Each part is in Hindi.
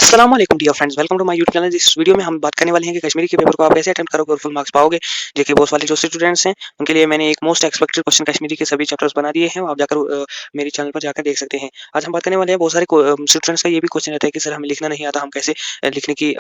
अस्सलाम वालेकुम dear friends, welcome to my YouTube channel. इस वीडियो में हम बात करने वाले हैं कि कश्मीरी के पेपर को आप कैसे अटेम्प्ट करोगे और फुल मार्क्स पाओगे। जेके बोस वाले जो स्टूडेंट्स हैं उनके लिए मैंने एक मोस्ट एक्सपेक्टेड क्वेश्चन कश्मीरी के सभी चैप्टर्स बना दिए हैं, वो आप जाकर मेरे चैनल पर जाकर देख सकते हैं। आज हम बात करने वाले हैं बहुत सारे स्टूडेंट्स का ये भी क्वेश्चन रहता है कि सर हमें लिखना नहीं आता, हम कैसे लिखने की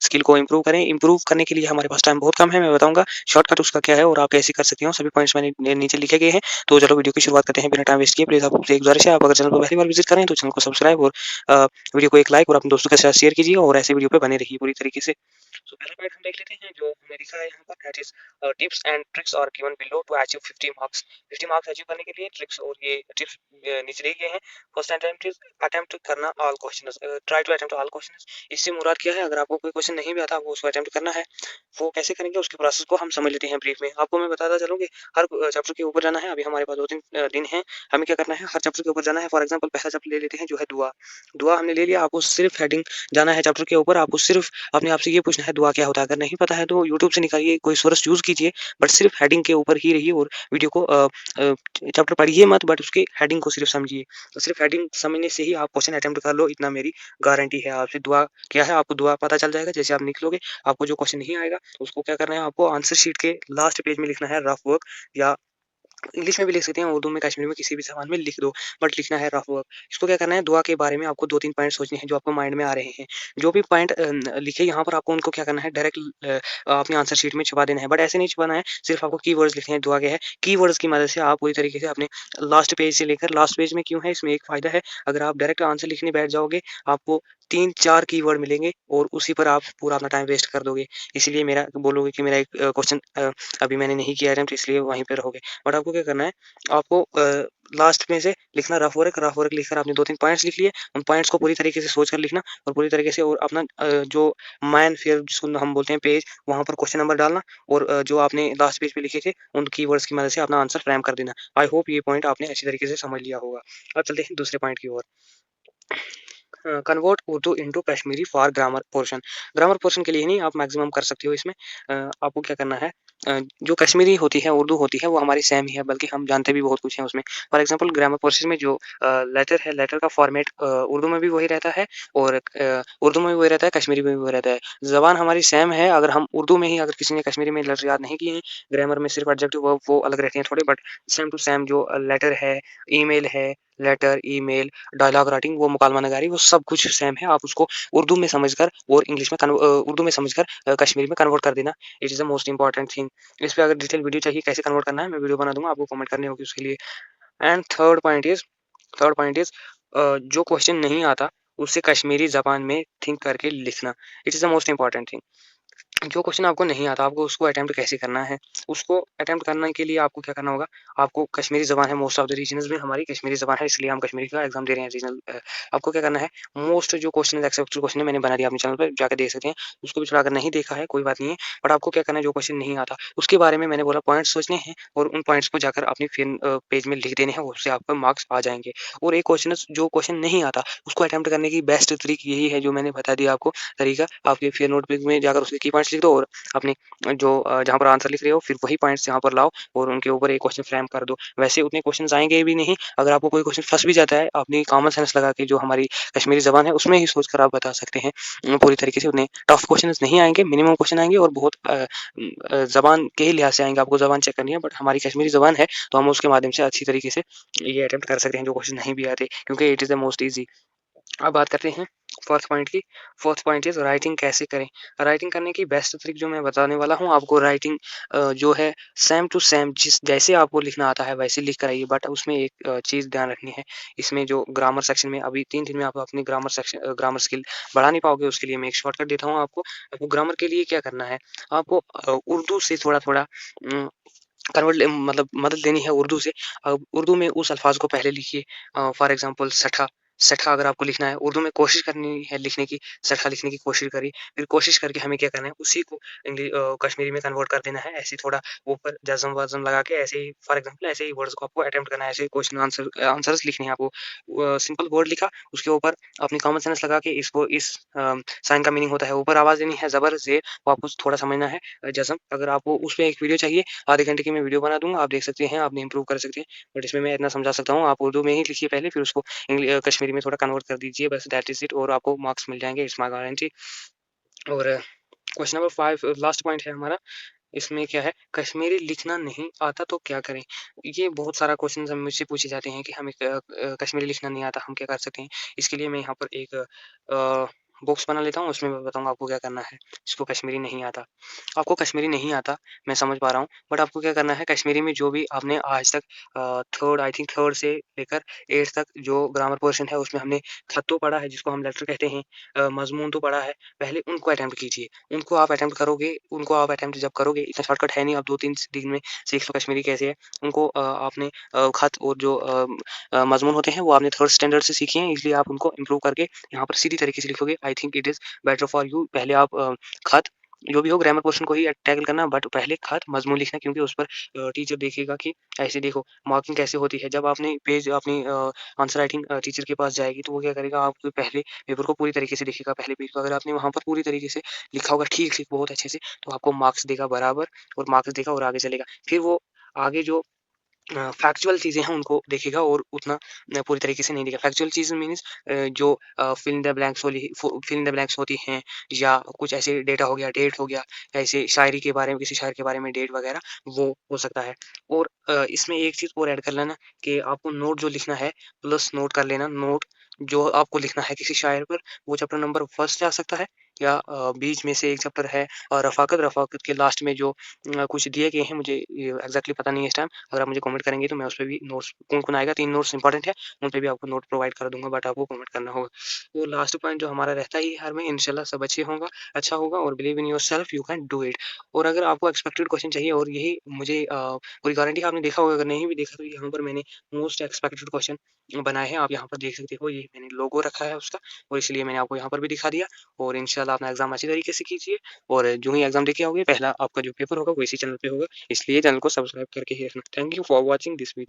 स्किल को इंप्रूव करें। इंप्रूव करने के लिए हमारे पास टाइम बहुत कम है, मैं बताऊंगा शॉर्टकट उसका क्या है और आप कैसे कर सकते हो। सभी पॉइंट्स मैंने नीचे लिखे गए हैं। तो चलो वीडियो की शुरुआत करते हैं बिना टाइम वेस्ट किए। प्लीज आपसे एक गुजारिश है, आप अगर चैनल पर पहली बार विजिट करें तो चैनल को सब्सक्राइब और वीडियो को एक लाइक और अपने दोस्तों के साथ शेयर कीजिए और ऐसे वीडियो पे बने रहिए पूरी तरीके से। सो पहला पॉइंट हम देख लेते हैं जो हमें लिखा है यहाँ पर, that is tips and tricks are given below to achieve 50 marks. 50 marks achieve करने के लिए ट्रिक्स और ये टिप्स नीचे दिए गए हैं। फर्स्ट अटेम्प्ट इज अटेम्प्ट करना all questions, try to attempt all questions. इससे मुराद क्या है, अगर आपको कोई क्वेश्चन नहीं भी आता आपको उसको अटेम्प्ट करना है। वो कैसे करेंगे उसके प्रोसेस को हम समझ लेते हैं ब्रीफ में। आपको मैं बताता चलूँ कि हर चैप्टर के ऊपर जाना है। अभी हमारे पास 2-3 दिन हैं, हमें क्या करना है, हर चैप्टर के ऊपर जाना है। फॉर एग्जांपल पहला चैप्टर ले लेते हैं जो है दुआ। दुआ हमने ले लिया, आपको सिर्फ हेडिंग जाना है चैप्टर के ऊपर। आपको सिर्फ अपने आप से ये पूछना है दुआ क्या होता है। अगर नहीं पता है तो यूट्यूब से निकालिए, कोई सोर्स यूज़ कीजिए, बट सिर्फ हेडिंग के ऊपर ही रहिए और वीडियो को चैप्टर पढ़िए मत, बट उसके हेडिंग को सिर्फ समझिए। तो सिर्फ हेडिंग समझने से ही आप क्वेश्चन अटेम्प्ट कर लो, इतना मेरी गारंटी है आपसे। दुआ क्या है आपको दुआ पता चल जाएगा जैसे आप निकलोगे। आपको जो क्वेश्चन नहीं आएगा उसको क्या करना है, आपको आंसर शीट के लास्ट पेज में लिखना है रफ वर्क, या इंग्लिश में भी लिख सकते हैं, उर्दू में, कश्मीरी में, किसी भी ज़बान में लिख दो, बट लिखना है रफ वर्क। इसको क्या करना है, दुआ के बारे में आपको 2-3 पॉइंट सोचने हैं जो आपको माइंड में आ रहे हैं। जो भी पॉइंट लिखे यहाँ पर आपको उनको क्या करना है, डायरेक्ट अपने आंसर शीट में छुपा देना है, बट ऐसे नहीं छुपाना है। सिर्फ आपको कीवर्ड्स लिखने हैं। दुआ क्या है, कीवर्ड्स की मदद से आप पूरी तरीके से अपने लास्ट पेज से लेकर, लास्ट पेज में क्यों है, इसमें एक फ़ायदा है, अगर आप डायरेक्ट आंसर लिखने बैठ जाओगे, आपको 3-4 कीवर्ड मिलेंगे और उसी पर आप पूरा अपना टाइम वेस्ट कर दोगे। इसीलिए मेरा बोलोगे कि मेरा एक क्वेश्चन अभी मैंने नहीं किया अटेम्प्ट, इसलिए वहीं पे रहोगे। बट आपको क्या करना है, आपको लास्ट में से लिखना रफ वर्क लिखकर आपने 2-3 पॉइंट्स लिख लिए, उन पॉइंट्स को पूरी तरीके से सोच कर लिखना और पूरी तरीके से, और अपना जो मैन फिर जिसको हम बोलते हैं पेज, वहाँ पर क्वेश्चन नंबर डालना और जो आपने लास्ट पेज पे लिखे थे उन कीवर्ड्स की मदद से अपना आंसर फ्रेम कर देना। आई होप ये पॉइंट आपने अच्छी तरीके से समझ लिया होगा। अब चलते हैं दूसरे पॉइंट की ओर। Convert Urdu into Kashmiri for grammar portion. Grammar portion के लिए ही नहीं, आप मैक्सिमम कर सकते हो इसमें। आपको क्या करना है, जो कश्मीरी होती है, उर्दू होती है, वो हमारी सेम ही है, बल्कि हम जानते भी बहुत कुछ हैं उसमें। फॉर एग्जांपल ग्रामर पोर्शन में जो लेटर है, लेटर का फॉर्मेट उर्दू में भी वही रहता है और उर्दू में भी वही रहता है, कश्मीरी में भी वही रहता है। ज़बान हमारी सेम है। अगर हम उर्दू में ही, अगर किसी ने कश्मीरी में लेटर याद नहीं किए हैं, ग्रामर में सिर्फ एडजेक्टिव वर्ब वो अलग रहते हैं थोड़े, बट सेम टू सेम जो लेटर है, ईमेल है, लेटर, ईमेल, डायलॉग राइटिंग, वो मुकालमा नगारी, वो सब कुछ सेम है। आप उसको उर्दू में समझकर और इंग्लिश में उर्दू में समझकर कश्मीरी में कन्वर्ट कर देना। It is the most important thing. इस पे अगर डिटेल वीडियो चाहिए कैसे कन्वर्ट करना है, मैं वीडियो बना दूँगा, आपको कमेंट करनी होगी उसके लिए। एंड थर्ड पॉइंट इज़ जो क्वेश्चन नहीं आता, उसे कश्मीरी ज़बान में थिंक करके लिखना। It is the most important thing. जो क्वेश्चन आपको नहीं आता, आपको उसको अटेम्प्ट कैसे करना है, उसको अटेम्प्ट करने के लिए आपको क्या करना होगा, आपको कश्मीरी ज़बान है, मोस्ट ऑफ द रीजनल्स में हमारी कश्मीरी ज़बान है, इसलिए हम कश्मीरी का एग्जाम दे रहे हैं रीजनल। आपको क्या करना है, मोस्ट जो क्वेश्चन एक्सेप्टेड क्वेश्चन है मैंने बना दिया अपने चैनल पर, जाकर देख सकते हैं। उसको भी थोड़ा अगर नहीं देखा है कोई बात नहीं है, बट आपको क्या करना है, जो क्वेश्चन नहीं आता उसके बारे में मैंने बोला पॉइंट्स सोचने हैं और उन पॉइंट्स को जाकर अपनी फिर पेज में लिख देने हैं, उससे आपको मार्क्स आ जाएंगे। और एक क्वेश्चन, जो क्वेश्चन नहीं आता उसको अटेम्प्ट करने की बेस्ट ट्रिक यही है जो मैंने बता दिया आपको तरीका। आपके फिर नोटबुक में जाकर उसके की पॉइंट्स लिख दो और अपने जो जहाँ पर आंसर लिख रहे हो फिर वही पॉइंट्स यहाँ पर लाओ और उनके ऊपर एक क्वेश्चन फ्रेम कर दो। वैसे उतने क्वेश्चंस आएंगे भी नहीं, अगर आपको कोई क्वेश्चन फंस भी जाता है, अपनी कॉमन सेंस लगा के जो हमारी कश्मीरी ज़बान है उसमें ही सोचकर आप बता सकते हैं। पूरी तरीके से उतने टफ क्वेश्चंस नहीं आएंगे, मिनिमम क्वेश्चन आएंगे और बहुत ज़बान के ही लिहाज से आएंगे। आपको ज़बान चेक करनी है, बट हमारी कश्मीरी ज़बान है तो हम उसके माध्यम से अच्छी तरीके से ये अटेम्प्ट कर सकते हैं जो क्वेश्चन नहीं भी आते, क्योंकि it is the most easy. अब बात करते हैं फोर्थ पॉइंट की। फोर्थ पॉइंट इज राइटिंग कैसे करें। राइटिंग करने की बेस्ट ट्रिक जो मैं बताने वाला हूँ आपको, राइटिंग जो है सेम टू सेम जिस जैसे आपको लिखना आता है वैसे लिख कर आइए, बट उसमें एक चीज़ ध्यान रखनी है। इसमें जो ग्रामर सेक्शन में अभी 3 दिन में आप अपनी ग्रामर स्किल बढ़ा नहीं पाओगे, उसके लिए मैं एक शॉर्टकट देता हूँ आपको। आपको ग्रामर के लिए क्या करना है, आपको उर्दू से थोड़ा थोड़ा कन्वर्ट मतलब मदद लेनी है उर्दू से। उर्दू में उस अल्फाज को पहले लिखिए। फॉर एग्जांपल सठा, सठा अगर आपको लिखना है उर्दू में, कोशिश करनी है लिखने की, सठा लिखने की कोशिश करिए। फिर कोशिश करके हमें क्या करना है, उसी को कश्मीरी में कन्वर्ट कर देना है। ऐसे थोड़ा ऊपर जज़म वज़म लगा के, ऐसे ही फॉर एग्जांपल ऐसे ही वर्ड्स को आपको अटेम्प्ट करना है, ऐसे क्वेश्चन आंसर्स लिखने हैं आपको। सिंपल वर्ड लिखा, उसके ऊपर अपनी कॉमन सेंस लगा के इसको, इस साइन का मीनिंग होता है, ऊपर आवाज़ देनी है ज़बर ज़ेर, वो आपको थोड़ा समझना है। जज़म, अगर आपको उस पे एक वीडियो चाहिए, आधे घंटे की मैं वीडियो बना दूँगा, आप देख सकते हैं, आप इम्प्रूव कर सकते हैं। बट इसमें मैं इतना समझा सकता हूँ, आप उर्दू में ही लिखिए पहले, फिर उसको कश्मीरी कश्मीरी में थोड़ा कन्वर्ट कर दीजिए, बस दैट इज़ इट, और आपको मार्क्स मिल जाएँगे, इट्स माय गारंटी। और क्वेश्चन नंबर 5 लास्ट पॉइंट है हमारा, इसमें क्या है, कश्मीरी लिखना नहीं आता तो क्या करें? ये बहुत सारा क्वेश्चन मुझसे पूछे जाते हैं कि हमें कश्मीरी लिखना नहीं आता, हम क्या कर सकते हैं? इसके लिए मैं यहाँ पर एक बॉक्स बना लेता हूँ, उसमें मैं बताऊँगा आपको क्या करना है, जिसको कश्मीरी नहीं आता। आपको कश्मीरी नहीं आता, मैं समझ पा रहा हूँ, बट आपको क्या करना है, कश्मीरी में जो भी आपने आज तक 3rd आई थिंक 3rd से लेकर 8th तक जो ग्रामर पोर्शन है, उसमें हमने खत तो पढ़ा है, जिसको हम लेटर कहते हैं, मज़मून तो पढ़ा है, पहले उनको अटेम्प्ट कीजिए। उनको आप अटेम्प्ट जब करोगे, इतना शॉर्टकट है नहीं, आप 2-3 दिन में सीख लो कश्मीरी कैसे है। उनको आपने खत और जो मज़मून होते हैं, वो आपने 3rd स्टैंडर्ड से सीखे हैं, इसलिए आप उनको इम्प्रूव करके यहाँ पर सीधी तरीके से लिखोगे। I think it is better for you, पहले आप खत जो भी हो ग्रामर पोर्शन को ही टैकल करना, बट पहले खत मज़मून लिखना, क्योंकि उस पर टीचर देखेगा कि ऐसे देखो मार्किंग कैसे होती है। जब आपने पेज अपनी आंसर राइटिंग टीचर के पास जाएगी, तो वो क्या करेगा, आपके पहले पेपर को पूरी तरीके से देखेगा, पहले पेज को अगर आपने वहाँ पर पूरी तरीके से लिखा होगा ठीक-ठीक बहुत अच्छे से, तो आपको मार्क्स देगा बराबर, और मार्क्स देगा और आगे चलेगा। फिर वो आगे जो फैक्चुअल चीज़ें हैं उनको देखेगा, और उतना पूरी तरीके से नहीं देखेगा। फैक्चुअल चीज़ मीन्स जो fill in the blanks fill in the blanks होती हैं, या कुछ ऐसे डेटा हो गया, डेट हो गया, ऐसे शायरी के बारे में, किसी शायर के बारे में डेट वगैरह, वो हो सकता है। और इसमें एक चीज़ और ऐड कर लेना कि आपको नोट जो लिखना है, प्लस नोट कर लेना, नोट जो आपको लिखना है किसी शायर पर, वो चैप्टर नंबर 1 जा सकता है, या बीच में से एक चैप्टर है, और रफ़ाकत के लास्ट में जो कुछ दिए गए हैं, मुझे ये एग्ज़ैक्टली पता नहीं है इस टाइम। अगर आप मुझे कमेंट करेंगे तो मैं उसपे भी नोट्स कौन-कौन आएगा, 3 नोट्स इंपॉर्टेंट है, उन पे भी आपको नोट प्रोवाइड कर दूँगा, बट आपको कमेंट करना होगा। वो लास्ट पॉइंट जो हमारा रहता ही है हर में, इंशाल्लाह सब अच्छा होगा, और believe in yourself, you can do it. और अगर आपको एक्सपेक्टेड क्वेश्चन चाहिए, और यही मुझे पूरी गारंटी, आपने देखा होगा, अगर नहीं भी देखा तो यहाँ पर मैंने मोस्ट एक्सपेक्टेड क्वेश्चन बनाए हैं, आप यहाँ पर देख सकते हो, ये मैंने लोगो रखा है उसका, और इसलिए मैंने आपको यहाँ पर भी दिखा दिया। और इंशाल्लाह अपना एग्ज़ाम अच्छी तरीके से कीजिए, और जो ही एग्ज़ाम देके आओगे, पहला आपका जो पेपर होगा वो इसी चैनल पे होगा, इसलिए चैनल को सब्सक्राइब करके ही रखना। Thank you for watching this video.